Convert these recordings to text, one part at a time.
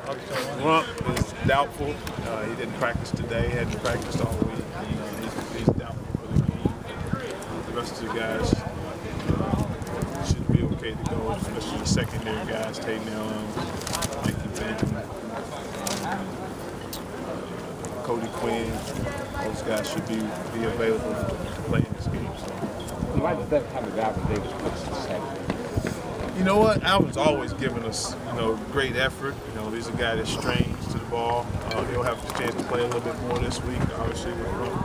Rump is doubtful. He didn't practice today. He hadn't practiced all week. He's doubtful for the game. The rest of the guys should be okay to go, especially the secondary guys, Tate Allen, Mikey Benton, Cody Quinn. Those guys should be available to play in this game. So. Why does that type of guy from Davis puts the Saturday? You know what? Alvin's always given us, great effort. He's a guy that strains to the ball. He'll have a chance to play a little bit more this week, obviously, with Rump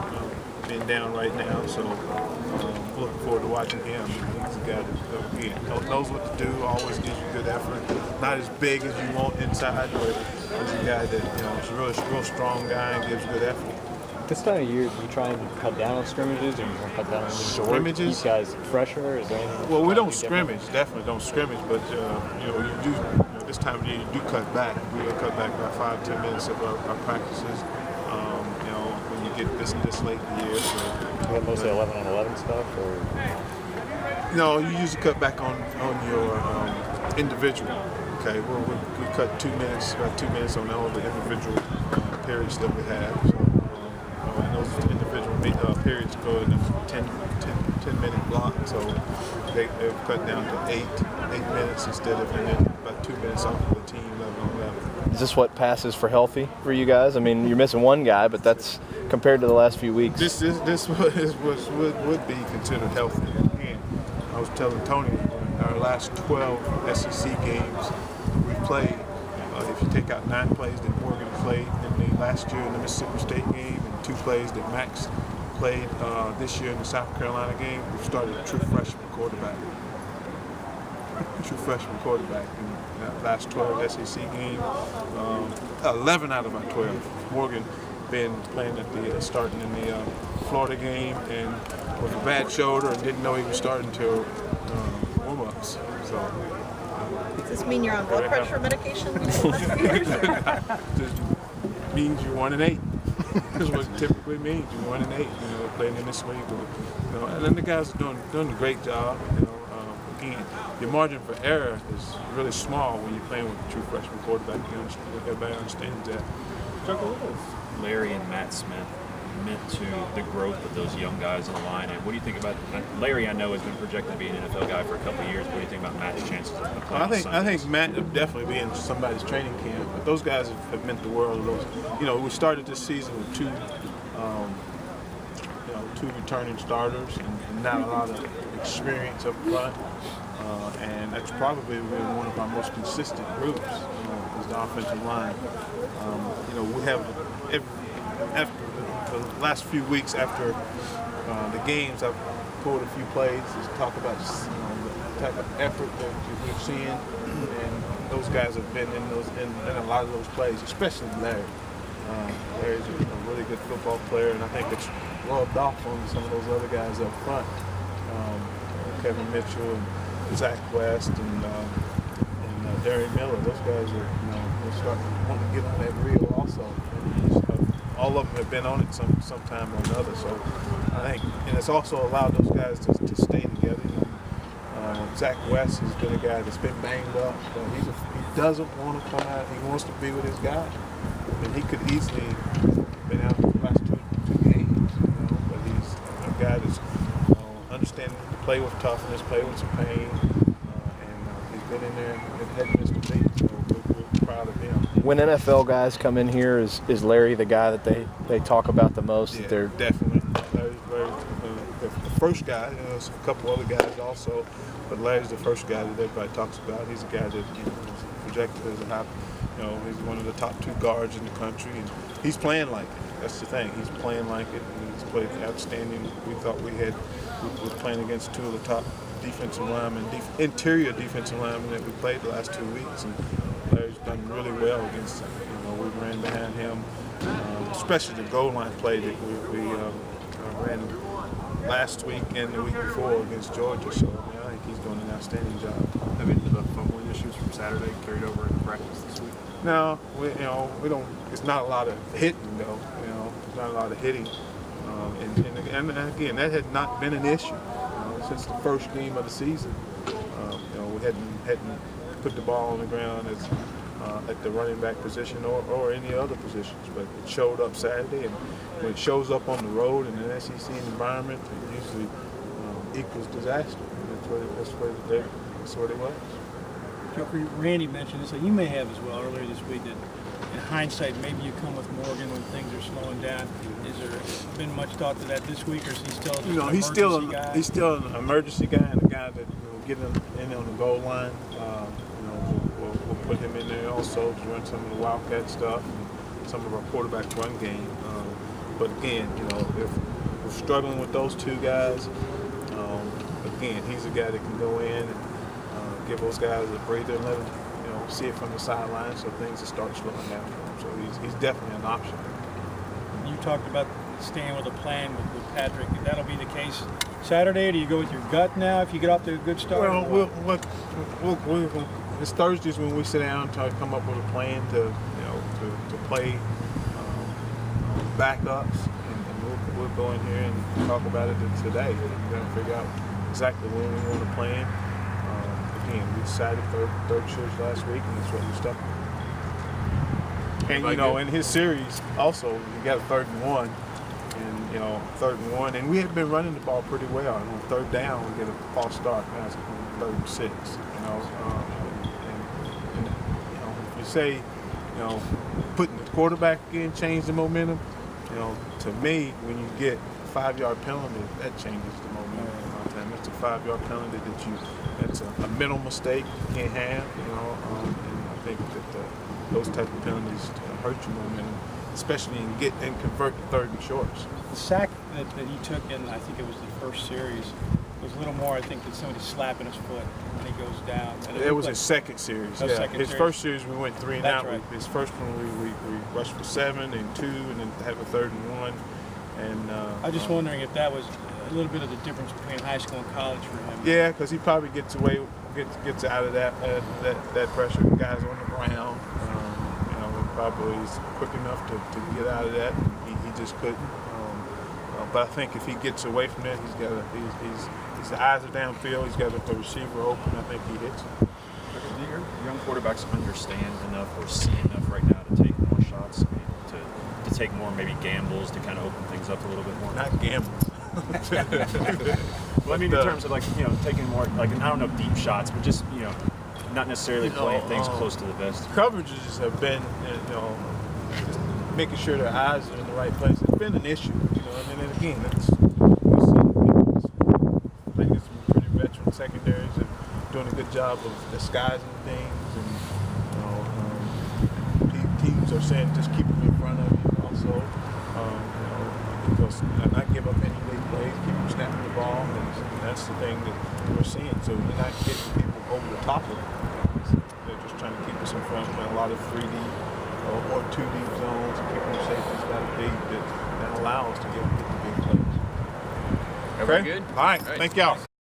being down right now. So looking forward to watching him. He's a guy that, again, knows what to do, always gives you good effort. Not as big as you want inside, but he's a guy that, is a real strong guy and gives good effort. This time of year, do you try and cut down on scrimmages, or you want to cut down on scrimmages? Keep guys fresher? Is there anything? Well, we don't scrimmage, definitely don't scrimmage, but you do. This time of year, you do cut back. We will cut back about 5-10 minutes of our practices. When you get this late in the year. So, you have mostly 11-on-11 stuff, or? No, you usually cut back on your individual. Okay, we cut 2 minutes, about 2 minutes on all the individual periods that we have. So, and those individual periods go in a 10-minute block, so they've cut down to 8 minutes instead of, and then about 2 minutes off of the team 11-on-11. Is this what passes for healthy for you guys? I mean, you're missing one guy, but that's compared to the last few weeks. This would be considered healthy. Again, I was telling Tony, our last 12 SEC games we played, if you take out 9 plays that Morgan played in the last year in the Mississippi State game and 2 plays that Max played this year in the South Carolina game, we've started a true freshman quarterback. In the last 12 SEC games. 11 out of our 12. Morgan been playing starting in the Florida game and with a bad shoulder and didn't know he was starting until warm-ups. So. Does this mean you're on blood pressure medication? Just means you're 1-8. That's what it typically means. You're 1-8. Playing in this league, and then the guys are doing a great job. Again, your margin for error is really small when you're playing with a true freshman quarterback. Everybody understands that. What has Larry and Matt Smith meant to the growth of those young guys in the line? And what do you think about Larry? I know has been projected to be an NFL guy for a couple of years. What do you think about Matt's chances of playing? I think Matt will definitely be in somebody's training camp. But those guys have meant the world. We started this season with two returning starters and not a lot of experience up front. And that's probably been one of our most consistent groups, is the offensive line. We have after the last few weeks after the games, I've pulled a few plays to talk about the type of effort that we've seen, and those guys have been in a lot of those plays, especially Larry. Larry's a really good football player, and I think it's rubbed off on some of those other guys up front. Kevin Mitchell and Zach West and Darian Miller. Those guys are starting to want to get on that reel also. All of them have been on it sometime or another. So I think, and it's also allowed those guys to stay together. Zach West has been a guy that's been banged up, but he doesn't want to come out. He wants to be with his guy, and he could easily been out the last two games. But he's a guy that's understanding to play with toughness, play with some pain, and he's been in there and hadn't missed a beat. So we're proud of him. When NFL guys come in here, is Larry the guy that they talk about the most? Yeah, that they're definitely. Larry's the first guy. There's a couple other guys also, but Larry's the first guy that everybody talks about. He's a guy that is projected as he's one of the top 2 guards in the country, and he's playing like it. That's the thing. He's playing like it, and he's played outstanding. We thought we were playing against 2 of the top defensive linemen, interior defensive linemen that we played the last 2 weeks, and Larry's done really well against them. We ran behind him, especially the goal line play that we ran last week and the week before against Georgia. So I think he's doing an outstanding job. Have any of the fumbling issues from Saturday carried over into practice this week? No, we don't. It's not a lot of hitting though. It's not a lot of hitting. And again, that had not been an issue since the first game of the season. We hadn't put the ball on the ground as at the running back position or any other positions. But it showed up Saturday, and when it shows up on the road in an SEC environment, it usually equals disaster. And that's what it was. Jeffrey, Randy mentioned this, so you may have as well earlier this week, that in hindsight, maybe you come with Morgan when things are slowing down. Is there been much thought to that this week, or is he still just an he's emergency still guy? an emergency guy and a guy that will get in on the goal line. We'll put him in there also to run some of the wildcat stuff and some of our quarterback run game. But again, if we're struggling with those two guys, again, he's a guy that can go in and give those guys a breather and let them, see it from the sideline, so things will start slowing down for him. So he's definitely an option. You talked about staying with a plan with Patrick. That'll be the case Saturday. Or do you go with your gut now if you get off to a good start? Well, it's Thursdays when we sit down to come up with a plan to play backups, and we'll go in here and talk about it today. We're going to figure out exactly when we want to plan. Again, we decided third choice last week, and that's what we stuck with. And in his series also, you got a 3rd and 1, and 3rd and 1, and we had been running the ball pretty well. And on 3rd down, we get a false start. Now it's 3rd and 6. If you say, putting the quarterback in change the momentum, to me, when you get a 5-yard penalty, that changes the momentum. It's a 5-yard penalty that's a mental mistake you can't have, and I think that those type of penalties hurt your momentum, especially and convert to 3rd and shorts. The sack that he took in, I think it was the first series, was a little more, I think, than somebody slapping his foot when he goes down. It was his second series. Yeah. His first series we went 3 and out. Right. His first one we rushed for 7 and 2, and then have a 3rd and 1. And I was just wondering if that was a little bit of the difference between high school and college for him. Yeah, because he probably gets out of that pressure. Guys on the ground, probably is quick enough to get out of that. He just couldn't. But I think if he gets away from that, his eyes are downfield. He's got the receiver open. I think he hits. Do your young quarterbacks understand enough or see enough right now to take more shots, to take more maybe gambles to kind of open things up a little bit more? Not gambles. Well, I mean, in terms of taking more, I don't know, deep shots, but just not necessarily playing things close to the vest. Coverages have been, just making sure their eyes are in the right place. It's been an issue, and then again, we've seen people playing some pretty veteran secondaries and doing a good job of disguising things, and teams are saying just keep them in front of you also. Because not give up any big plays, keep them snapping the ball, and that's the thing that we're seeing. So we're not getting people over the top of them. They're just trying to keep us in front, playing a lot of 3D or 2D zones, and keeping the safeties got to be that allow us to get the big plays. Everybody good? All right. Thank y'all.